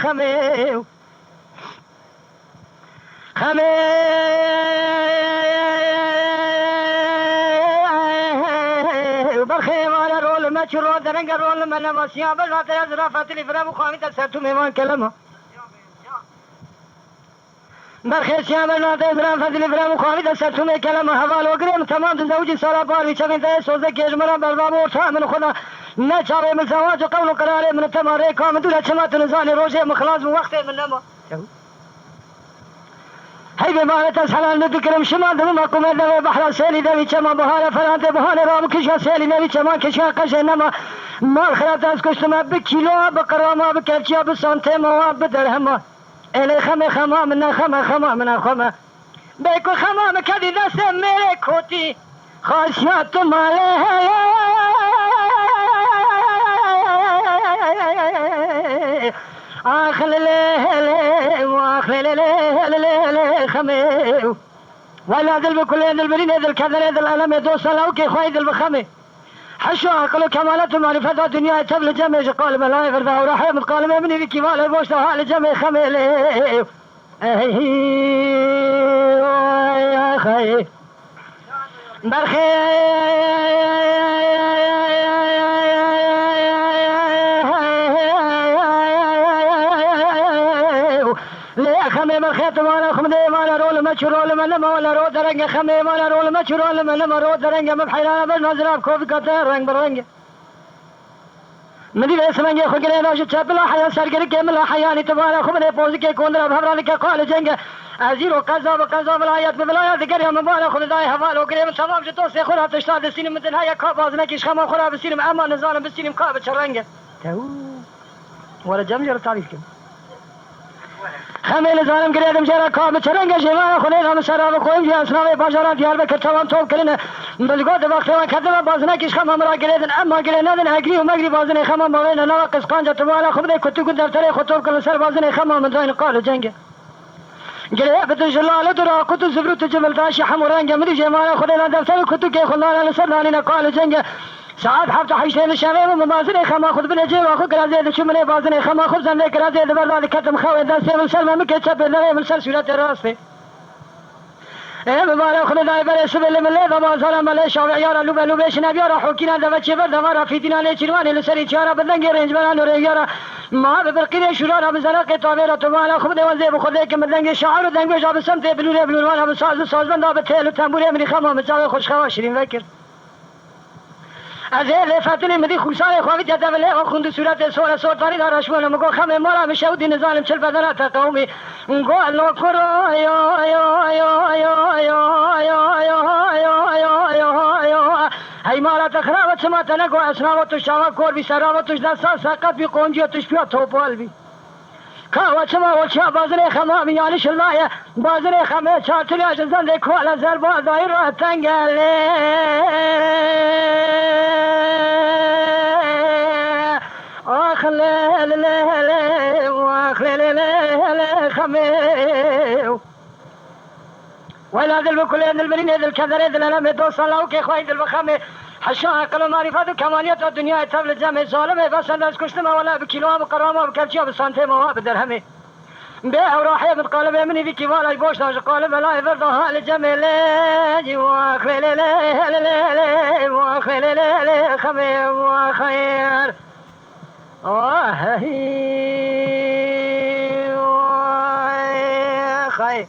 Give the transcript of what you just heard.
خمي خمي برخي وانا رول ما شرو درنگ رول من ماسيا بذات ازرا فتلي فرام خامي تسرتو ميوان كلمه برخي سيام بذات ازرا فتلي فرام خامي تسرتو مي كلمه حوال وگرم تمام زوجي سالا بار وچن ته سوزه کشمرا برباب ورتا من خدا نه چاره من زواج قول قرار من تماره کام دوله چما تنزاني روزه مخلاص وقت من نما هی بمانت از حلال ندکرم شما دم مقوم دم بحر سیلی دمی چما بهار فرانت بهار رام کشا سیلی دمی چما کشا قش نما مال خرات از کشتم بکیلو بقرام بکرچیا بسانته ما بدرهم الی خم خما من خما من خما بیکو خما کدی دست میره کوتی خاصیات ماله آخل ليلة وآخل ليلة خمي ولا ذل بكل ذل برين ذل كذا ذل العالم يدوس له كي خوي ذل بخمي حشو عقل كمالات معرفة الدنيا تبل جمع قال ملاي فردا وراح متقال مني في كمال البوش حال جمع خمي يا خي برخي خمي مرخيت مالا خمدي مالا رول مشرول من مالا رو درنگ خمي مالا رول مشرول من رو درنگ مبحيلا بالنظرة كوفي كتر رنگ برنگ مدي بسمنگ خگره ناش چپلا حيا سرگري كملا حياني تمالا خمدي پوزي كي كوندرا بحرالي كي قال جنگ ازيرو قضا بقضا ولايات بولايات دقر مبالا خداي حوال وقريم تمام جتو سي خورا تشتاد سينم مثل هيا كاباز نكيش خما خورا بسينم اما نظالم بسينم كاب چرنگ تو ولا جمجر تعريف كم خميل زانم قريدم جرا كام چرنگ جما خلينا مسرا کوم جي اسناوي بازار ديار بك تمام تو كلنا بلغود وقت ما كذا بازنا كيش خما مرا قريدن اما قرينا ندن اجري ومغري بازنا خما موينا ناقص قانجه تمالا خبدي كنت قد دفتر خطوب كل سر بازنا خما من دين قال جنگ قريب جلاله درا كنت زبرت جبل داشي حمران جمري جمال خلينا دفتر كنت كي خلانا لسرنا قال جنگ ساعات حفظ حيشين الشباب ومبازن خما خذ بنجي واخو كرازي شو من بازن خما خذ زن كرازي دبر كتم خوي داسي من سلمى مكتب لا من سلسله راسي ايه مبارك خلنا يبر سبل من لا ما زال مال شاوي يا لو بلو بيش نبي را حكينا دبچ بر دمار في دينا له چروان لسري چارا بدن رنج بنا نور يارا ما ببرقي شورا بزنا كتابه تمالا خود وزي بخود كم دنگ شعر دنگ جاب سمت بلور هم ساز بندا بتل تنبوري من خما مچا خوش خوا شيرين وكر از لفتن مدی خوشال خواهی جدا ولی خوند صورت سوال سوتاری دارش ولی مگو خم مالا میشه دین ظالم چل بدنات قومی گو لو کرو هی مالا تخراب سما تنگو اسنا و تو شاوا کور بی سرا و توش دستا ساقط بی قونجی توش بیا توپال بی کاوا چما و چا بازن خما میانی شلایه بازن خما چارتلی اجزان دیکو على زربا دایر را تنگله آخلل واخلل خميو ولا ذل بكل ذل برين ذل كذر ذل لم توصل له كي خوي ذل بخمي حشا عقل معرفة كماليات الدنيا تبل جمع ظالم بس الناس كشتما ولا بكيلو بقرامه بكرشيا بسانتي ما بدرهمي بيع وراح يبت قالب مني في كيوالا يبوش ناش قالب لا يفرضها لجميل واخلل واخلل خمي وخير خي